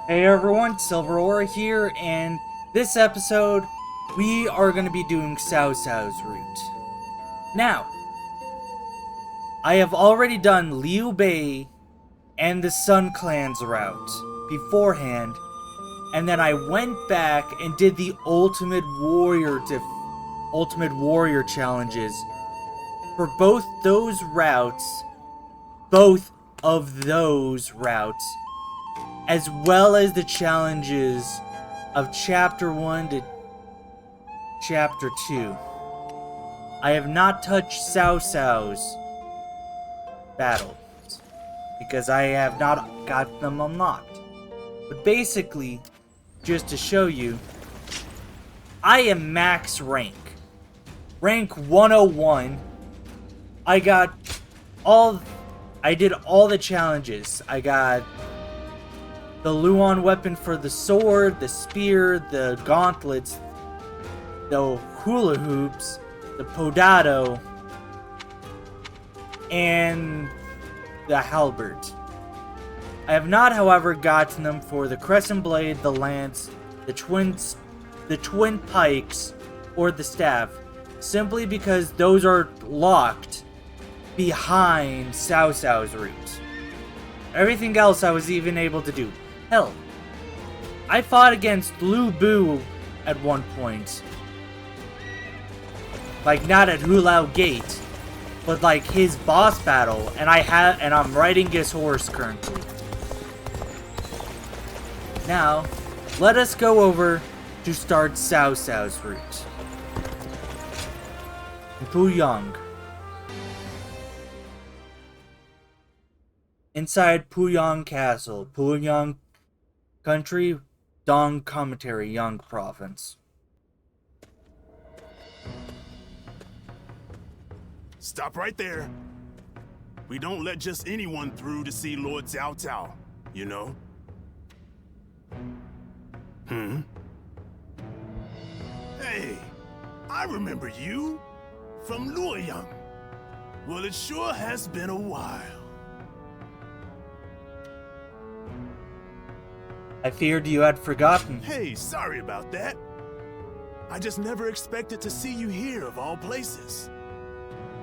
Hey everyone, Silver Aura here, and this episode, we are going to be doing Cao Cao's route. Now, I have already done Liu Bei and the Sun Clan's route beforehand, and then I went back and did the Ultimate Warrior challenges for both of those routes, as well as the challenges of Chapter 1 to Chapter 2. I have not touched Cao Cao's battles, because I have not got them unlocked. But basically, just to show you, I am max rank. Rank 101. I did all the challenges. I got the Luon weapon for the sword, the spear, the gauntlets, the hula hoops, the podado, and the halberd. I have not, however, gotten them for the crescent blade, the lance, the twin pikes, or the staff, simply because those are locked behind Cao Cao's route. Everything else I was even able to do. Hell, I fought against Lu Bu at one point. Like, not at Hulao Gate, but like his boss battle, and I'm riding his horse currently. Now, let us go over to start Cao Cao's route. Puyang. Inside Puyang Castle, Puyang Country, Dong Commentary, Yang Province. Stop right there. We don't let just anyone through to see Lord Cao Cao, you know? Hey, I remember you from Luoyang. Well, it sure has been a while. I feared you had forgotten. Hey, sorry about that. I just never expected to see you here of all places.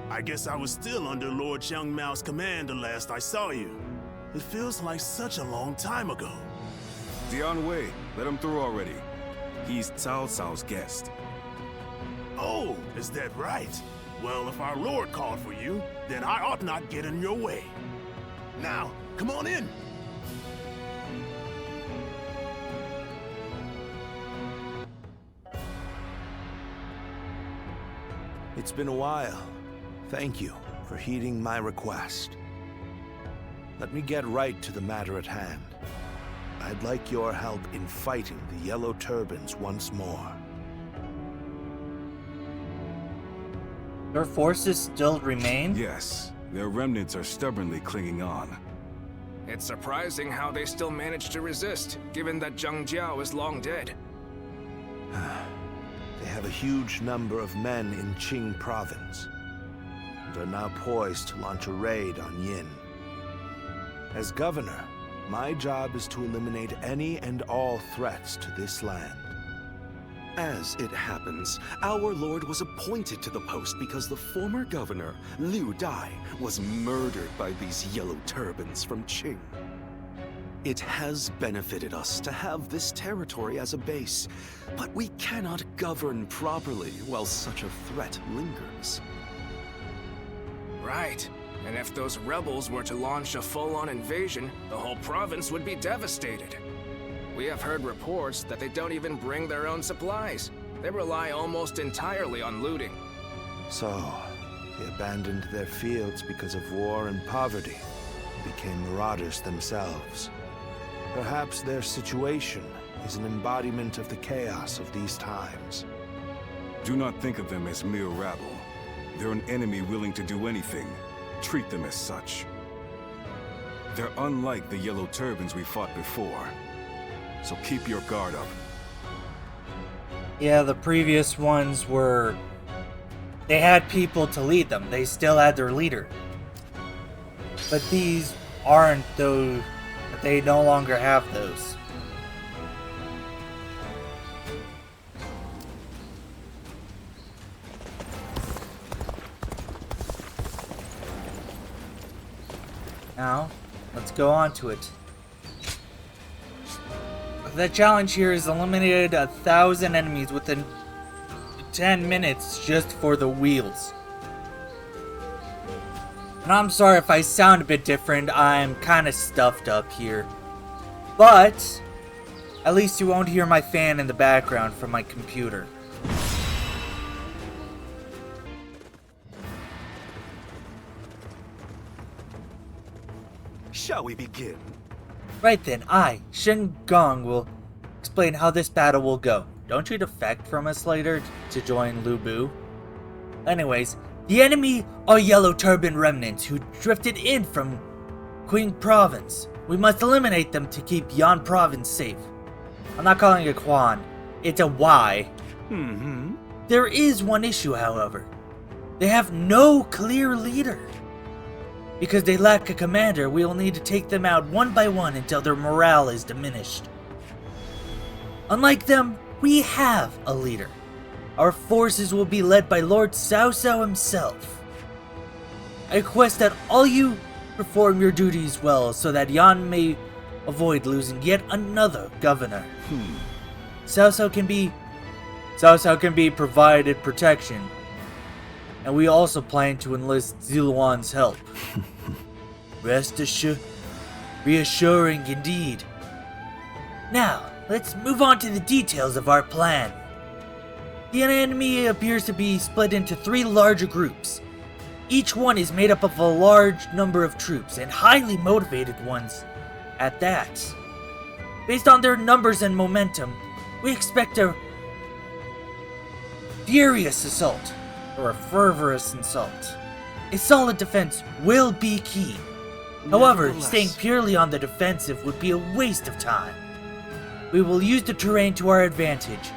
I guess I was still under Lord Xiang Mao's command the last I saw you. It feels like such a long time ago. Dian Wei, let him through already. He's Cao Cao's guest. Oh, is that right? Well, if our lord called for you, then I ought not get in your way. Now, come on in. It's been a while. Thank you for heeding my request. Let me get right to the matter at hand. I'd like your help in fighting the Yellow Turbans once more. Your forces still remain? Yes, their remnants are stubbornly clinging on. It's surprising how they still manage to resist, given that Zhang Jiao is long dead. They have a huge number of men in Qing province, and are now poised to launch a raid on Yin. As governor, my job is to eliminate any and all threats to this land. As it happens, our lord was appointed to the post because the former governor, Liu Dai, was murdered by these Yellow Turbans from Qing. It has benefited us to have this territory as a base, but we cannot govern properly while such a threat lingers. Right. And if those rebels were to launch a full-on invasion, the whole province would be devastated. We have heard reports that they don't even bring their own supplies. They rely almost entirely on looting. So, they abandoned their fields because of war and poverty, and became marauders themselves. Perhaps their situation is an embodiment of the chaos of these times. Do not think of them as mere rabble. They're an enemy willing to do anything. Treat them as such. They're unlike the Yellow Turbans we fought before. So keep your guard up. Yeah, the previous ones were... They had people to lead them. They still had their leader. But these aren't those... They no longer have those. Now, let's go on to it. The challenge here is eliminated 1,000 enemies within 10 minutes just for the wheels. And I'm sorry if I sound a bit different, I'm kind of stuffed up here. But, at least you won't hear my fan in the background from my computer. Shall we begin? Right then, I, Shen Gong, will explain how this battle will go. Don't you defect from us later to join Lu Bu? Anyways, the enemy are Yellow Turban Remnants who drifted in from Qing Province. We must eliminate them to keep Yan Province safe. I'm not calling it Quan, it's a Y. There is one issue, however. They have no clear leader. Because they lack a commander, we will need to take them out one by one until their morale is diminished. Unlike them, we have a leader. Our forces will be led by Lord Cao Cao himself. I request that all you perform your duties well so that Yan may avoid losing yet another governor. Cao Cao can be provided protection, and we also plan to enlist Ziluan's help. Reassuring indeed. Now, let's move on to the details of our plan. The enemy appears to be split into 3 larger groups. Each one is made up of a large number of troops, and highly motivated ones at that. Based on their numbers and momentum, we expect a furious assault, or a fervorous assault. A solid defense will be key. However, staying purely on the defensive would be a waste of time. We will use the terrain to our advantage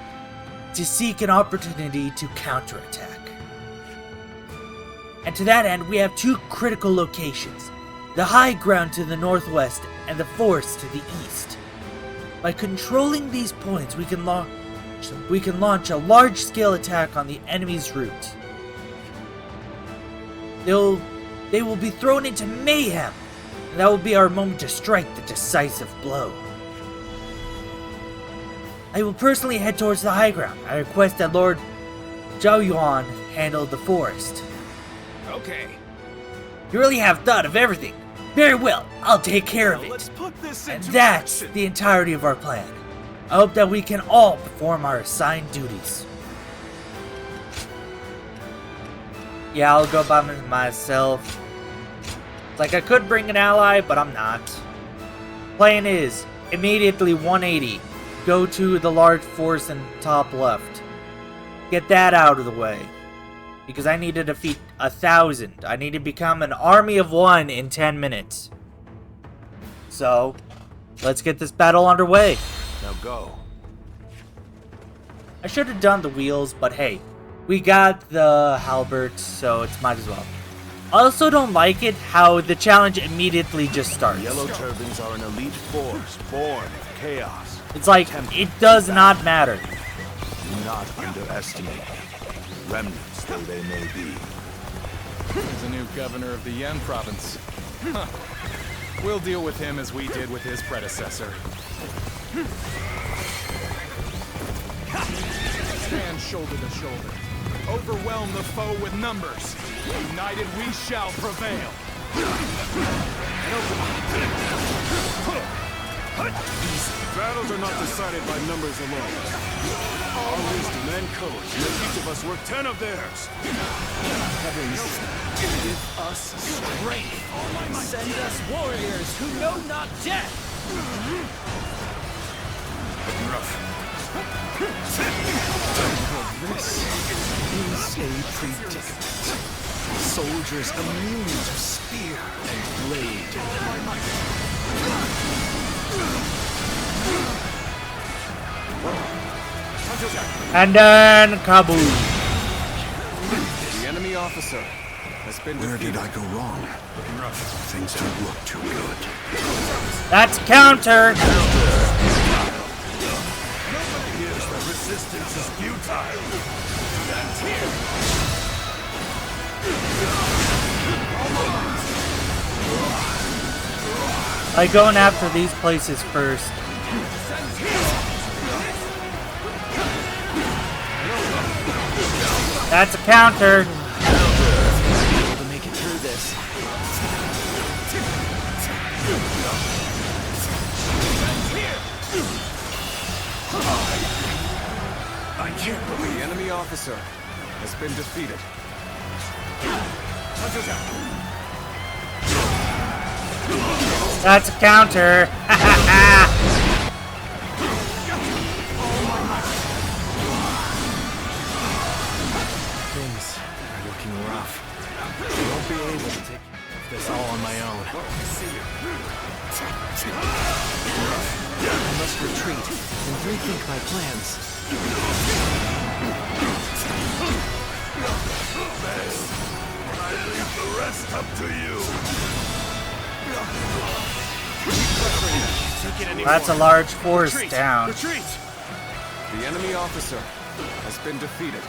to seek an opportunity to counterattack. And to that end, we have 2 critical locations: the high ground to the northwest and the forest to the east. By controlling these points, we can launch a large-scale attack on the enemy's route. They will be thrown into mayhem, and that will be our moment to strike the decisive blow. I will personally head towards the high ground. I request that Lord Zhao Yuan handle the forest. Okay. You really have thought of everything. Very well, I'll take care of Let's it. put this And into that's action. the entirety of our plan. I hope that we can all perform our assigned duties. Yeah, I'll go by myself. It's like I could bring an ally, but I'm not. Plan is, immediately 180. Go to the large force in top left. Get that out of the way. Because I need to defeat 1,000. I need to become an army of 1 in 10 minutes. So, let's get this battle underway. Now go. I should have done the wheels, but hey, we got the halberd, so it's might as well. I also don't like it how the challenge immediately just starts. Yellow Turbans are an elite force born of chaos. It's like, it does not matter. Do not underestimate them, remnants though they may be. He's a new governor of the Yan province. Huh. We'll deal with him as we did with his predecessor. Stand shoulder to shoulder. Overwhelm the foe with numbers. United we shall prevail. These battles are not decided by numbers alone. Our wisdom and courage make each of us worth 10 of theirs. Heavens, give us strength. Send us warriors who know not death. This is a predicament. Soldiers immune to spear and blade. And then, kaboom. The enemy officer has been Where defeated. did I go wrong? Things don't look too good. That's counter. Here's the resistance is futile. Like going after these places first. That's a counter. To make it through this. I can't believe the enemy officer has been defeated. That's a counter. Things are looking rough. I won't be able to take this all on my own. I must retreat and rethink my plans. I leave the rest up to you. That's a large force down. Retreat! The enemy officer has been defeated.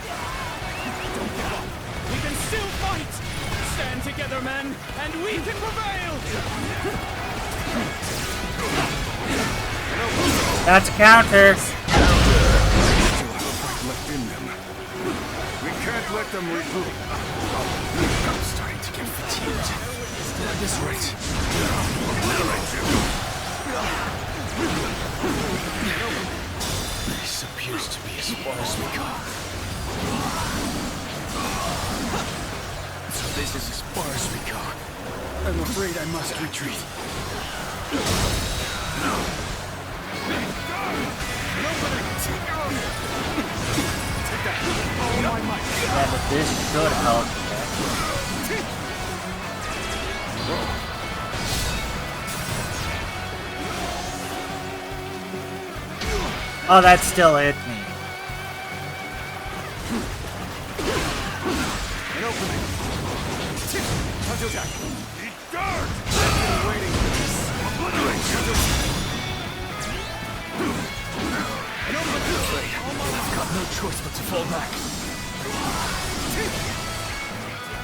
We can still fight! Stand together, men, and we can prevail! That's a counter. Still have a fight left in them. We can't let them regroup. I'm starting to get fatigued. That's right. This appears to be as far as we go. So this is as far as we go. I'm afraid I must retreat. Yeah, but this should help. Oh, that still hit me. An opening. Counterattack. Guard! Waiting. An opening. I've got no choice but to fall back.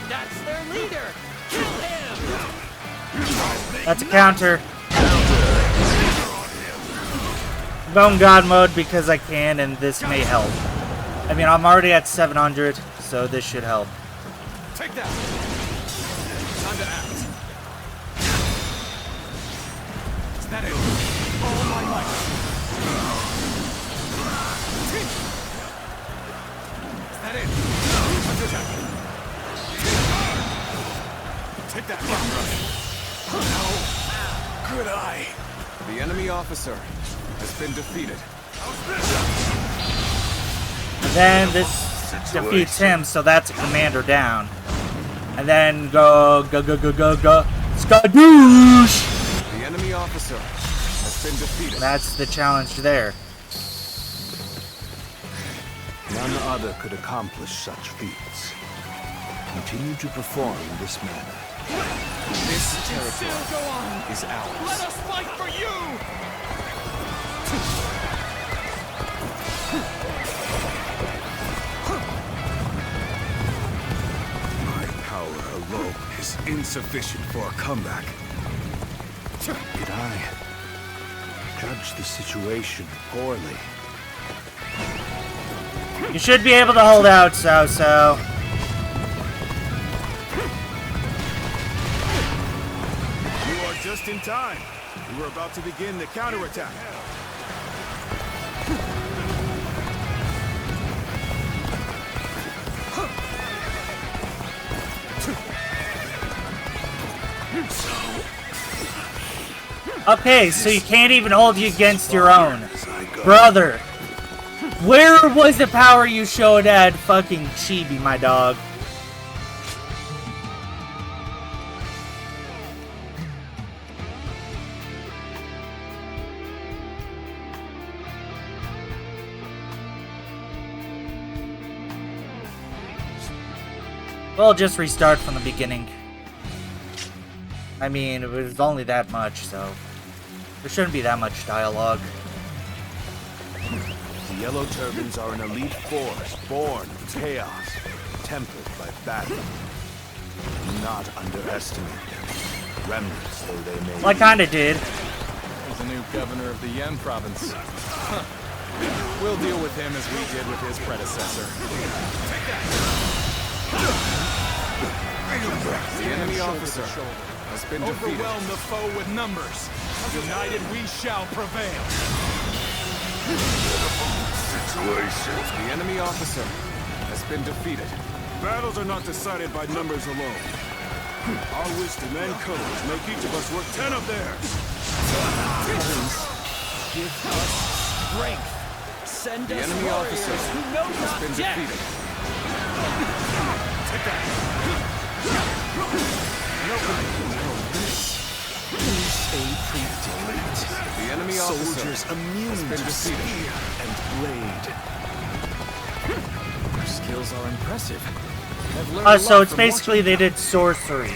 That's their leader! Kill him! That's a counter. I'm going God mode because I can, and this may help. I mean, I'm already at 700, so this should help. Take that. Time to act. Is that it? All my might. Is that it? Take that. How could I? The enemy officer has been defeated. Then this defeats him, so that's a commander down. And then go, skadoosh! The enemy officer has been defeated. That's the challenge there. None other could accomplish such feats. Continue to perform in this manner. This Still go on! is ours. Let us fight for you! My power alone is insufficient for a comeback. Did I judge the situation poorly? You should be able to hold out, So. You are just in time. We were about to begin the counterattack. Okay, so you can't even hold you against your own. Brother, where was the power you showed at fucking Chibi, my dog? We'll just restart from the beginning. I mean, it was only that much, so there shouldn't be that much dialogue. The Yellow Turbans are an elite force, born of chaos, tempered by battle. Do not underestimate them. remnants though they may Well, I kinda did. He's the new governor of the Yen province. Huh. We'll deal with him as we did with his predecessor. The enemy officer has been defeated. Overwhelm the foe with numbers. United we shall prevail. Situation. The enemy officer has been defeated. Battles are not decided by numbers alone. Our wisdom and courage make each of us worth 10 of theirs. Give us strength. Send The us enemy warriors officer who know has not been death. defeated. Is a predicament. The enemy officer Soldiers immune has been to defeated. spear and blade. Their skills are impressive. I've learned a So lot it's from basically watching they did sorcery.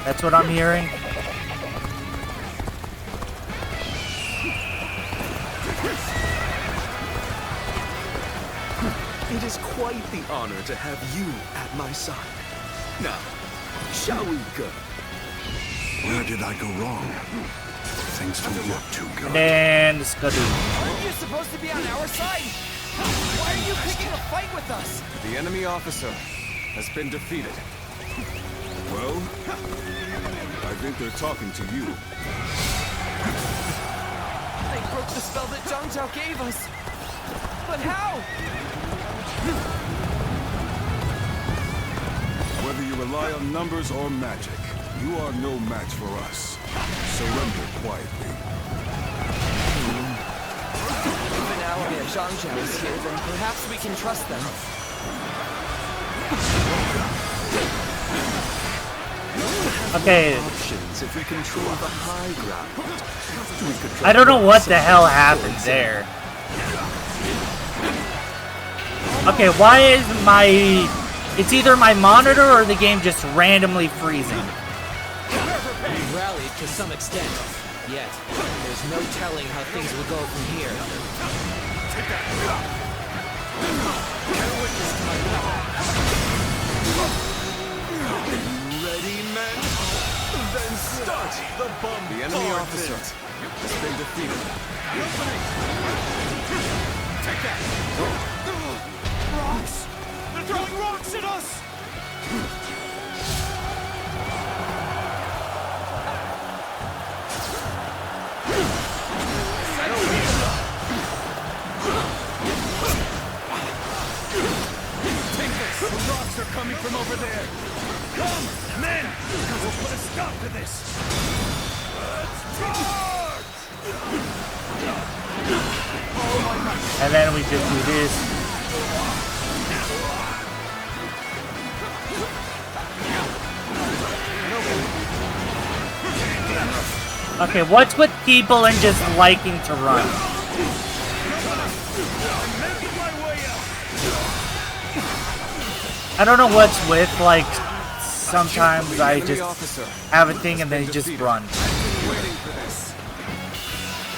That's what I'm hearing. It is quite the honor to have you at my side. Now, shall we go? Where did I go wrong? Things don't look too good. And Skadoo. Aren't you supposed to be on our side? Why are you picking a fight with us? The enemy officer has been defeated. Well, I think they're talking to you. They broke the spell that Cao Cao gave us. But how? Whether you rely on numbers or magic, you are no match for us. Surrender quietly. If an ally of Cao Cao is here, then perhaps we can trust them. Okay, Options if we control the high ground. We could I don't know what the hell happened there. Okay, why is my... It's either my monitor or the game just randomly freezing. We've rallied to some extent. Yet, there's no telling how things will go from here. Ready, men? Then start the bomb. The enemy officer has been defeated. Take that! Rocks! They're throwing rocks at us! Take this! The rocks are coming from over there! Come, men! We'll put a stop to this! Let's charge! And then we just do this. Okay, what's with people and just liking to run? I don't know what's with, like, sometimes I just have a thing and then just run.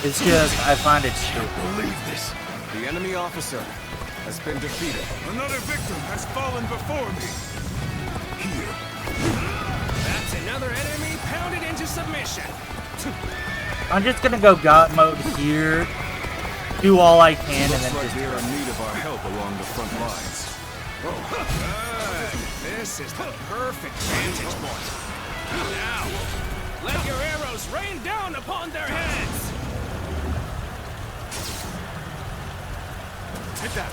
It's just, I find it stupid. The enemy officer has been defeated. Another victim has fallen before me. Here. That's another enemy pounded into submission. I'm just gonna go God mode here, do all I can, and then Looks like just... they're in need of our help along the front lines. This is the perfect vantage point. Now, let your arrows rain down upon their heads. Take that.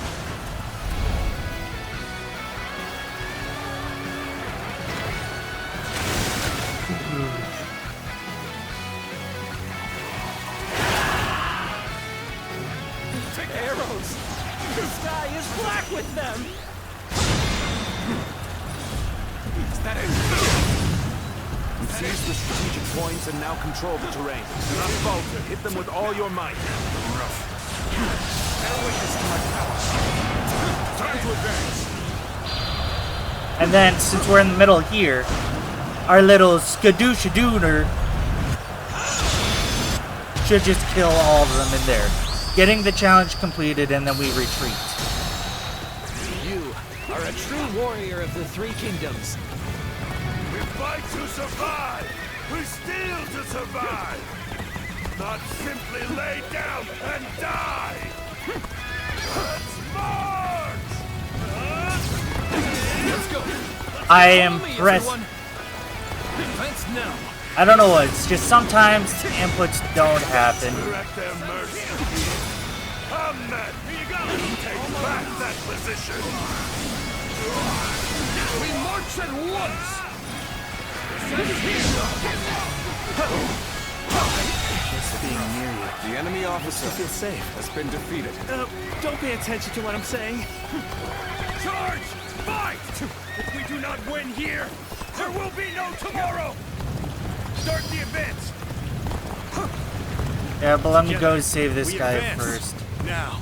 Arrows! The sky is black with them! Is that it? You've seized the strategic points and now control the terrain. Do not falter. Hit them with all your might. Time to advance. And then, since we're in the middle here, our little skadooshadooner should just kill all of them in there. Getting the challenge completed, and then we retreat. You are a true warrior of the Three Kingdoms. fight to survive! We steal to survive! Not simply lay down and die! Let's march! Let's go. I am Follow me, pressed. everyone. Advance now. I don't know what. It's just sometimes inputs don't happen. We're at their mercy. Come then! Here you go! Take back that position! We march at once. Just being near you. The enemy officer feels safe. Has been defeated. Don't pay attention to what I'm saying. Charge! Fight! If we do not win here, there will be no tomorrow. Start the advance. Yeah, but let me go save this We guy advance. first. Now,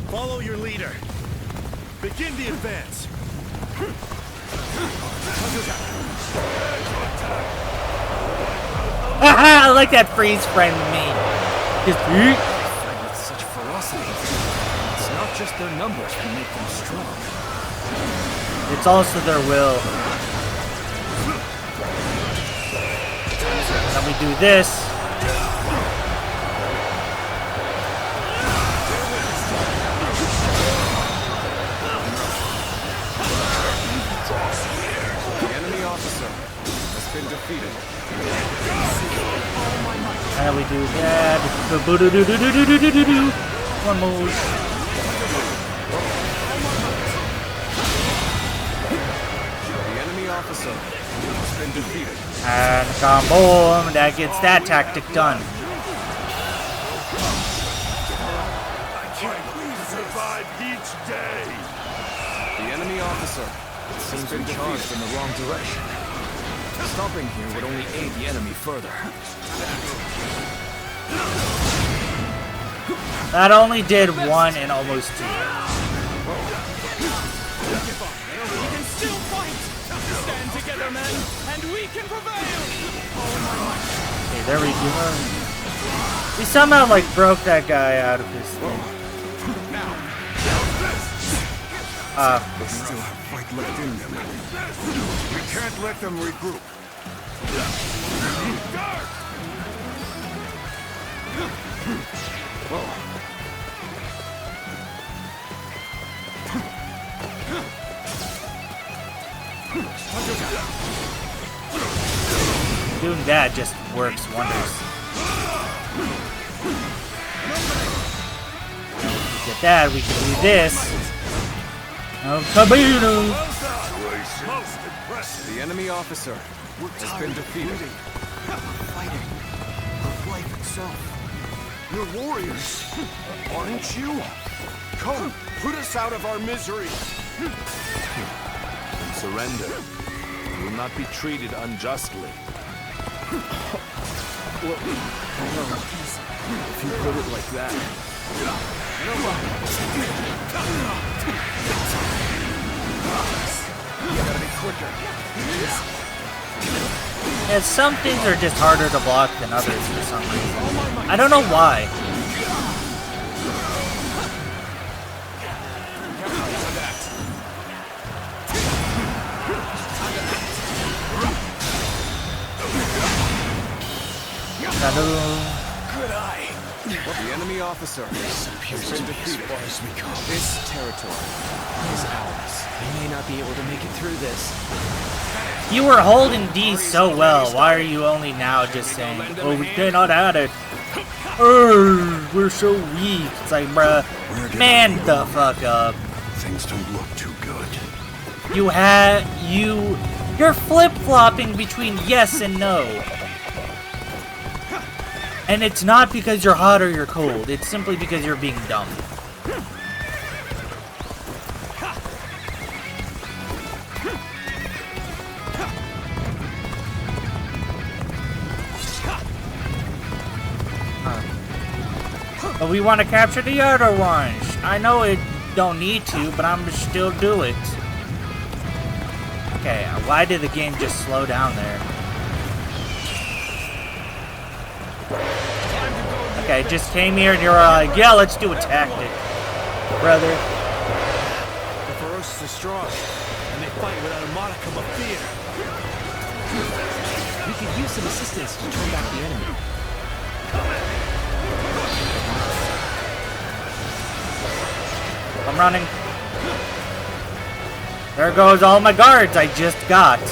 follow your leader. Begin the advance. Haha, I like that freeze frame me. Just Fight with such ferocity. It's not just their numbers that make them strong. it's also their will. Let me do this. The enemy officer has been defeated. And we do that. One more. The enemy officer has been defeated. And boom, that gets that tactic done. Survive each day. The enemy officer has been Charged in the wrong direction. Stopping here would only aid the enemy further. That only did one and almost two. We can still fight. Stand together, men, and we can prevail. Okay, there we go. We somehow like broke that guy out of his thing. They still have fight left in them. We can't let them regroup. Doing that just works wonders. Get that, we can do this. Oh, kaboom! Most impressive. The enemy officer has been defeated. Fighting of life itself. You're warriors, aren't you? Come, put us out of our misery. Surrender. You will not be treated unjustly. If you put it like that. You gotta be quicker. Yeah, some things are just harder to block than others for some reason. I don't know why. Good eye. The enemy officer has been defeated. This territory is ours. We may not be able to make it through this. You were holding D so well. Why are you only now just saying, "Oh, we cannot add it"? We're so weak. It's like, bruh, man the fuck up. Things don't look too good. You're flip-flopping between yes and no. And it's not because you're hot or you're cold. It's simply because you're being dumb. But we want to capture the other ones. I know it don't need to, but I'm still do it. Okay, why did the game just slow down there? Okay, just came here and you're like, yeah, let's do a tactic, brother. The ferocious are strong, and they fight without a modicum of fear. use some assistance to turn back the enemy. I'm running. There goes all my guards I just got. We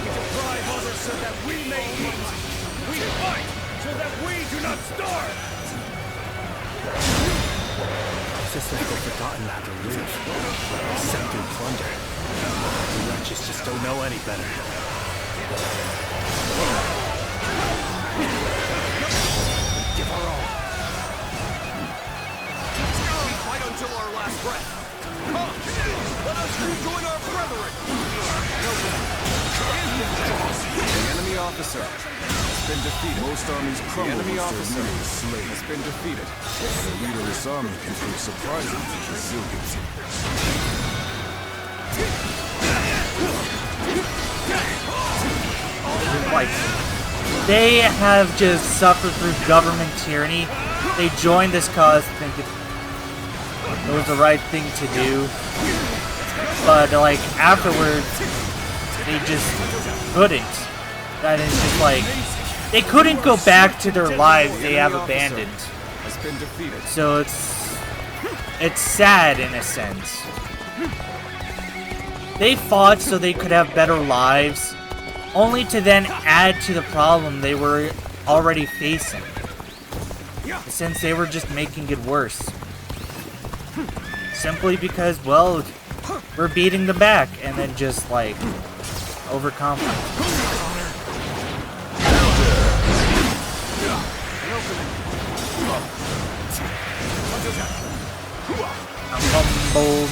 deprive others so that we may eat. We fight so that we do not starve. It's just like they've forgotten how to live. Except through plunder. The wretches just don't know any better. Give our all. We fight until our last breath. Come, let us rejoin our brethren. The enemy officer has been defeated. Most armies crumble. The enemy officer has been defeated. The leader of this army can prove surprisingly resilient. Like, they have just suffered through government tyranny. They joined this cause thinking it was the right thing to do. But, like, afterwards, they just couldn't. That is just like, they couldn't go back to their lives they have abandoned. Has been defeated. So it's sad in a sense. They fought so they could have better lives, only to then add to the problem they were already facing. Since they were just making it worse. Simply because, well, we're beating them back, and then just, like, overconfident. I'm humbled.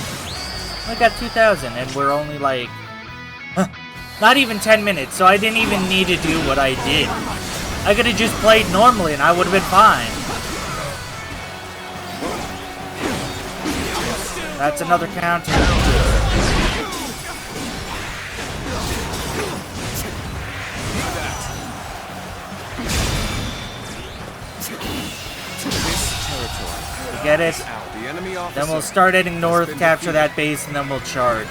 I got 2,000, and we're only, like, not even 10 minutes, so I didn't even need to do what I did. I could have just played normally, and I would have been fine. That's another counter. You get it? Then we'll start heading north, capture that base, and then we'll charge.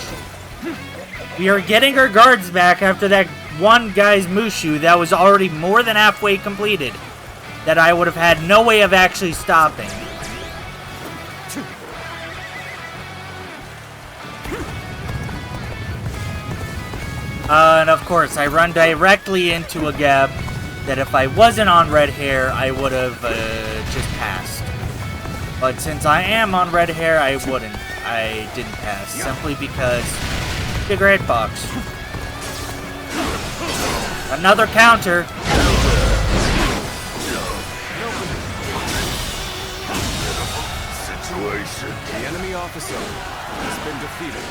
We are getting our guards back after that one guy's Mushu that was already more than halfway completed. That I would have had no way of actually stopping. And of course, I run directly into a gap that if I wasn't on red hair, I would have just passed. But since I am on red hair, I wouldn't. I didn't pass, simply because bigger hitbox. Another counter. Situation. The enemy officer has been defeated.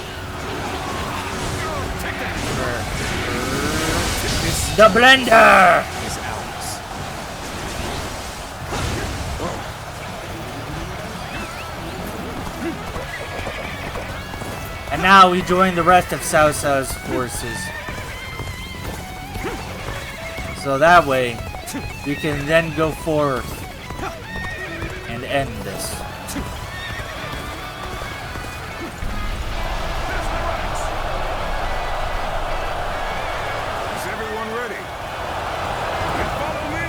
The blender! Is ours. And now we join the rest of Cao Cao's forces. So that way, we can then go forth and end this. Is everyone ready? Then follow me.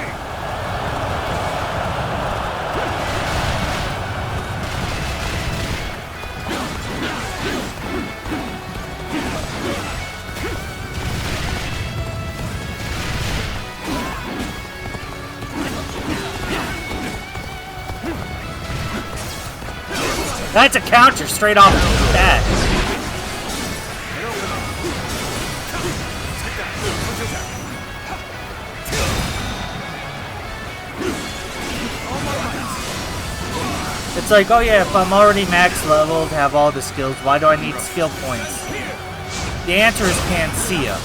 That's a counter straight off the bat. It's like, oh yeah, if I'm already max leveled, have all the skills, why do I need skill points? The answer is Panacea.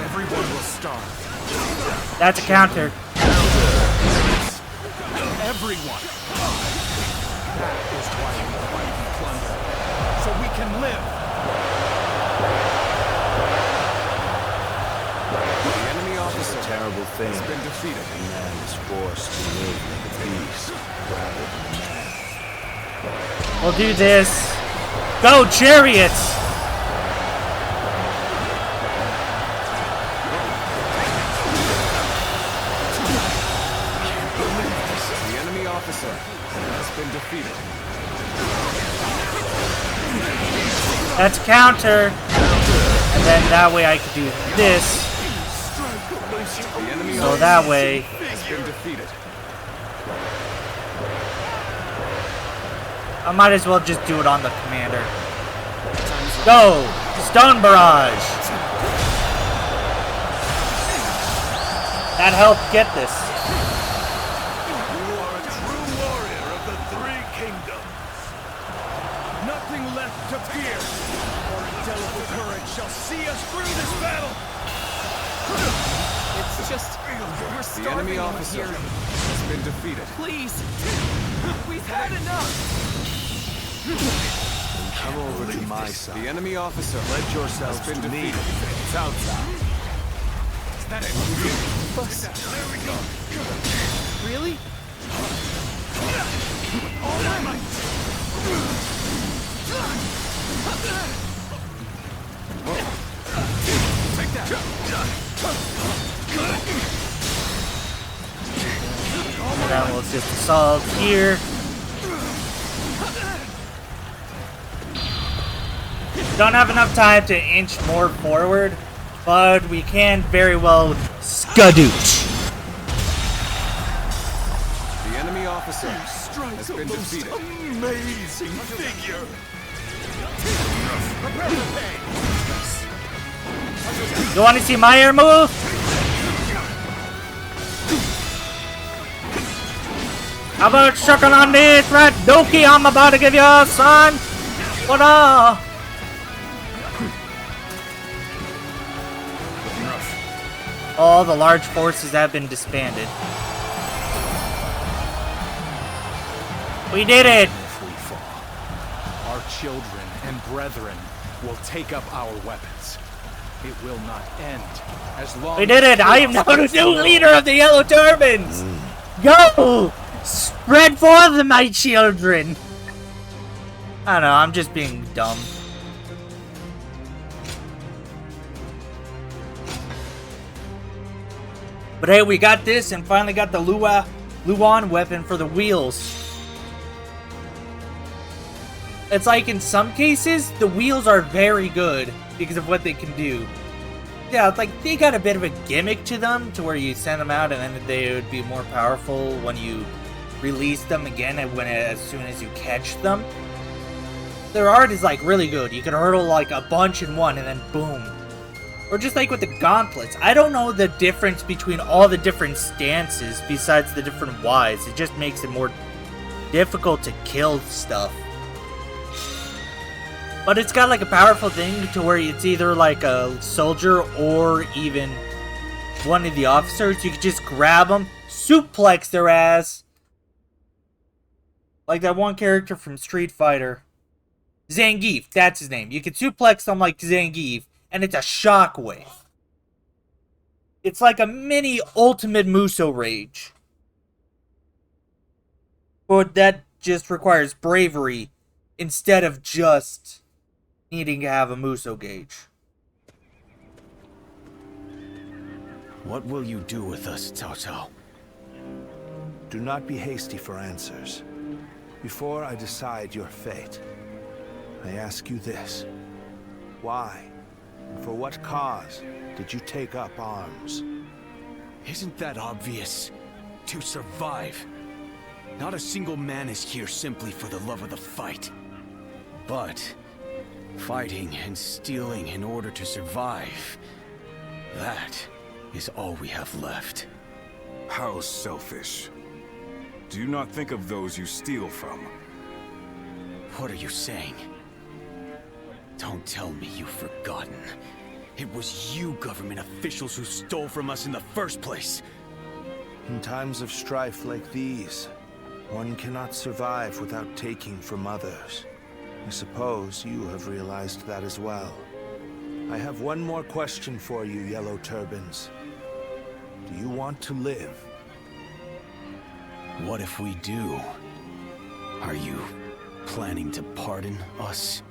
Everyone will starve. That's a counter. Everyone. That is why we fight and plunder. So we can live. The enemy officer Terrible thing. has been defeated. A man is forced to live like a beast rather than a man. We'll do this. Go, chariots! officer has been defeated. That's a counter. And then that way I can do this. The enemy So that way. has been defeated. I might as well just do it on the commander. Go! Stone barrage! That helped get this. You are a true warrior of the Three Kingdoms. Nothing left to fear. Our indelible courage shall see us through this battle. It's just... we're The starving enemy over officer here. has been defeated. Please. We've had enough. Come over to my side. The enemy officer Pledge yourselves has been to me. defeated. Cao Cao. There we go. Really? All my might. Take that. That was just assault here. Don't have enough time to inch more forward, but we can very well skadooch. The enemy officer has been defeated. Amazing figure. You want to see my air move? How about sucking on this red dookie I'm about to give you, son? What up? All the large forces have been disbanded. We did it! If we fall, our children and brethren will take up our weapons. It will not end as long We did it! I am now the new leader of the Yellow Turbans! Go! Spread forth, my children! I don't know, I'm just being dumb. But hey, we got this and finally got the Luan weapon for the wheels. It's like in some cases, the wheels are very good because of what they can do. Yeah, it's like they got a bit of a gimmick to them to where you send them out and then they would be more powerful when you release them again and as soon as you catch them. Their art is like really good. You can hurdle like a bunch in one and then boom. Or just like with the gauntlets. I don't know the difference between all the different stances besides the different Ys. It just makes it more difficult to kill stuff. But it's got like a powerful thing to where it's either like a soldier or even one of the officers. You can just grab them, suplex their ass. Like that one character from Street Fighter. Zangief, that's his name. You can suplex them like Zangief, and it's a shockwave. It's like a mini Ultimate Muso Rage. But that just requires bravery instead of just needing to have a Muso gauge. What will you do with us, Cao Cao? Do not be hasty for answers. Before I decide your fate, I ask you this. Why, and for what cause, did you take up arms? Isn't that obvious? To survive. Not a single man is here simply for the love of the fight. But fighting and stealing in order to survive, that is all we have left. How selfish. Do you not think of those you steal from? What are you saying? Don't tell me you've forgotten. It was you government officials who stole from us in the first place. In times of strife like these, one cannot survive without taking from others. I suppose you have realized that as well. I have one more question for you, Yellow Turbans. Do you want to live? What if we do? Are you planning to pardon us?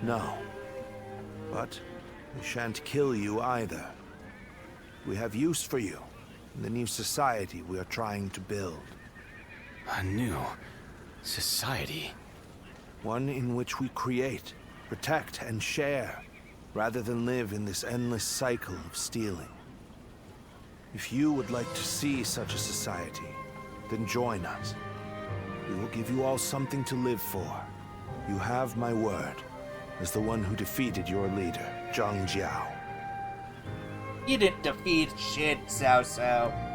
No. But we shan't kill you either. We have use for you in the new society we are trying to build. A new society. One in which we create, protect, and share, rather than live in this endless cycle of stealing. If you would like to see such a society, then join us. We will give you all something to live for. You have my word, as the one who defeated your leader, Zhang Jiao. You didn't defeat shit, Cao Cao.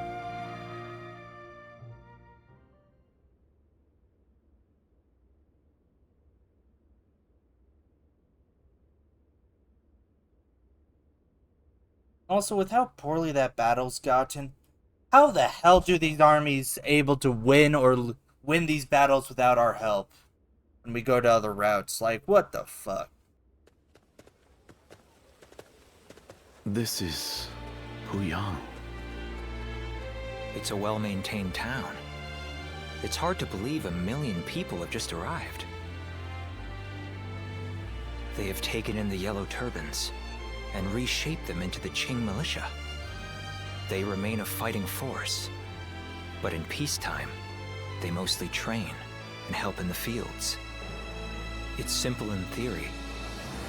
Also, with how poorly that battle's gotten, how the hell do these armies able to win or win these battles without our help? When we go to other routes, like, what the fuck? This is Puyang. It's a well-maintained town. It's hard to believe 1 million people have just arrived. They have taken in the Yellow Turbans and reshaped them into the Qing militia. They remain a fighting force, but in peacetime, they mostly train and help in the fields. It's simple in theory,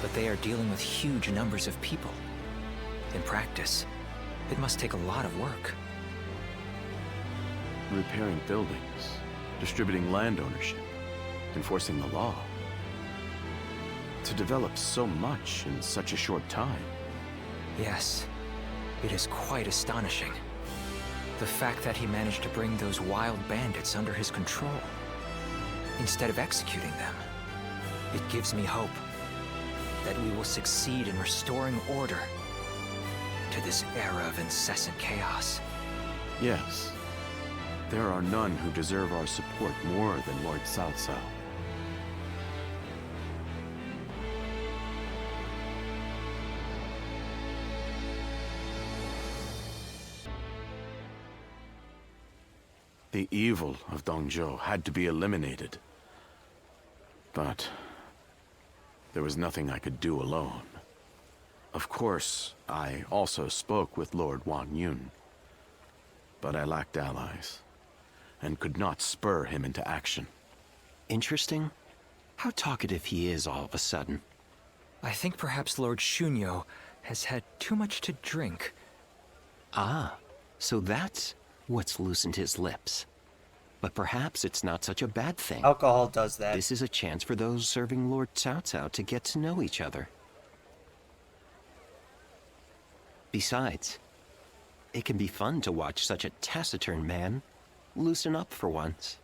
but they are dealing with huge numbers of people. In practice, it must take a lot of work. Repairing buildings, distributing land ownership, enforcing the law. To develop so much in such a short time. Yes, it is quite astonishing. The fact that he managed to bring those wild bandits under his control, instead of executing them. It gives me hope that we will succeed in restoring order to this era of incessant chaos. Yes. There are none who deserve our support more than Lord Cao Cao. The evil of Dongzhou had to be eliminated. But there was nothing I could do alone. Of course, I also spoke with Lord Wang Yun. But I lacked allies, and could not spur him into action. Interesting. How talkative he is all of a sudden. I think perhaps Lord Shunyo has had too much to drink. Ah, so that's what's loosened his lips. But perhaps it's not such a bad thing. Alcohol does that. This is a chance for those serving Lord Cao Cao to get to know each other. Besides, it can be fun to watch such a taciturn man loosen up for once.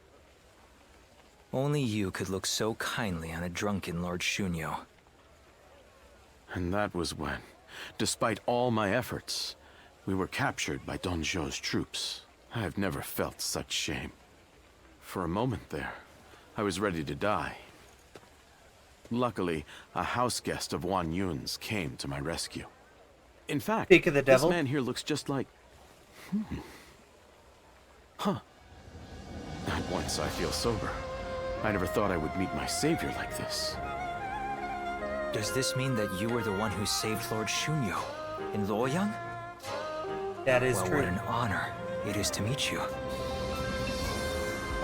Only you could look so kindly on a drunken Lord Shunyo. And that was when, despite all my efforts, we were captured by Dongzhou's troops. I have never felt such shame. For a moment there, I was ready to die. Luckily, a house guest of Wang Yun's came to my rescue. In fact, Speak of the devil. this man here looks just like... Huh. At once I feel sober. I never thought I would meet my savior like this. Does this mean that you were the one who saved Lord Shunyo in Luoyang? That is well, true. What an honor it is to meet you.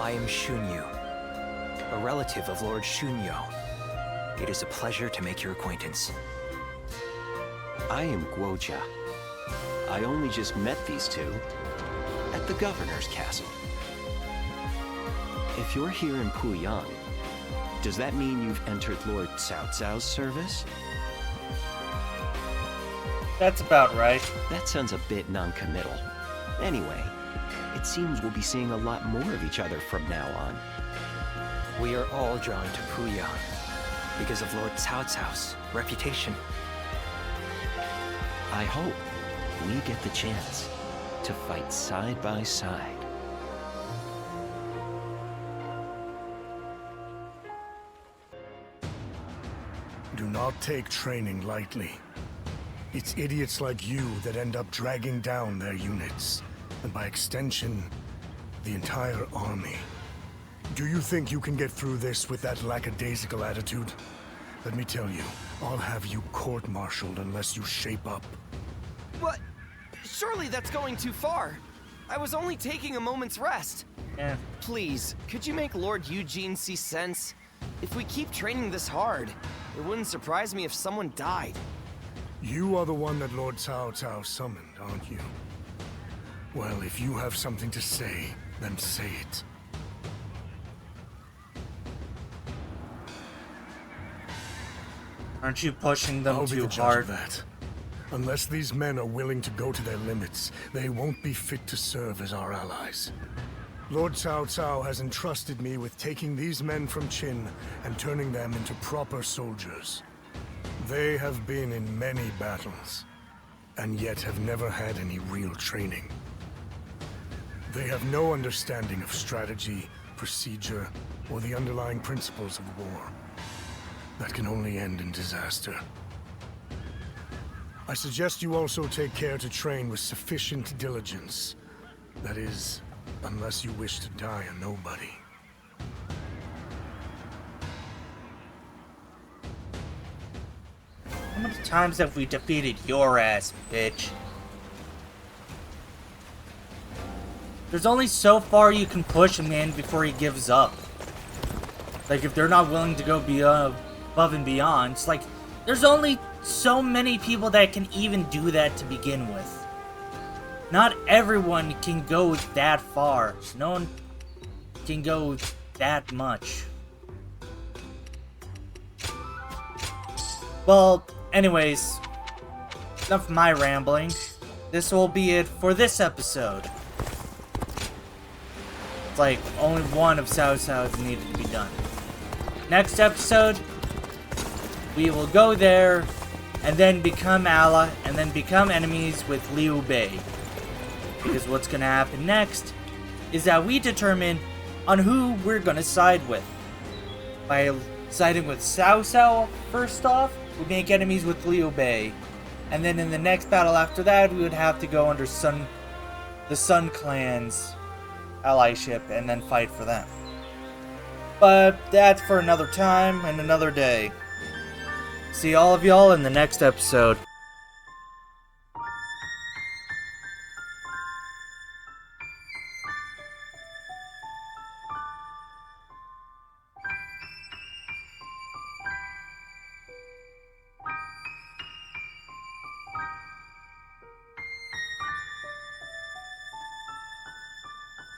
I am Shunyu, a relative of Lord Shunyo. It is a pleasure to make your acquaintance. I am Guojia. I only just met these two at the governor's castle. If you're here in Puyang, does that mean you've entered Lord Cao Cao's service? That's about right. That sounds a bit non-committal. Anyway, it seems we'll be seeing a lot more of each other from now on. We are all drawn to Puyang because of Lord Cao Cao's reputation. I hope we get the chance to fight side by side. Do not take training lightly. It's idiots like you that end up dragging down their units, and by extension, the entire army. Do you think you can get through this with that lackadaisical attitude? Let me tell you, I'll have you court-martialed unless you shape up. But surely that's going too far. I was only taking a moment's rest. Yeah. Please, could you make Lord Eugene see sense? If we keep training this hard, it wouldn't surprise me if someone died. You are the one that Lord Cao Cao summoned, aren't you? Well, if you have something to say, then say it. Aren't you pushing them I'll be too the judge hard? of that. Unless these men are willing to go to their limits, they won't be fit to serve as our allies. Lord Cao Cao has entrusted me with taking these men from Qin and turning them into proper soldiers. They have been in many battles, and yet have never had any real training. They have no understanding of strategy, procedure, or the underlying principles of war. That can only end in disaster. I suggest you also take care to train with sufficient diligence. That is, unless you wish to die a nobody. How many times have we defeated your ass, bitch? There's only so far you can push a man before he gives up. Like, if they're not willing to go above and beyond, it's like, there's only so many people that can even do that to begin with. Not everyone can go that far. No one can go that much. Well, anyways, enough of my rambling. This will be it for this episode. It's like, only one of Cao Cao's needed to be done. Next episode, we will go there, and then become and then become enemies with Liu Bei. Because what's gonna happen next is that we determine on who we're gonna side with. By siding with Cao Cao first off, we make enemies with Liu Bei. And then in the next battle after that, we would have to go under the Sun Clan's allyship and then fight for them. But that's for another time and another day. See all of y'all in the next episode.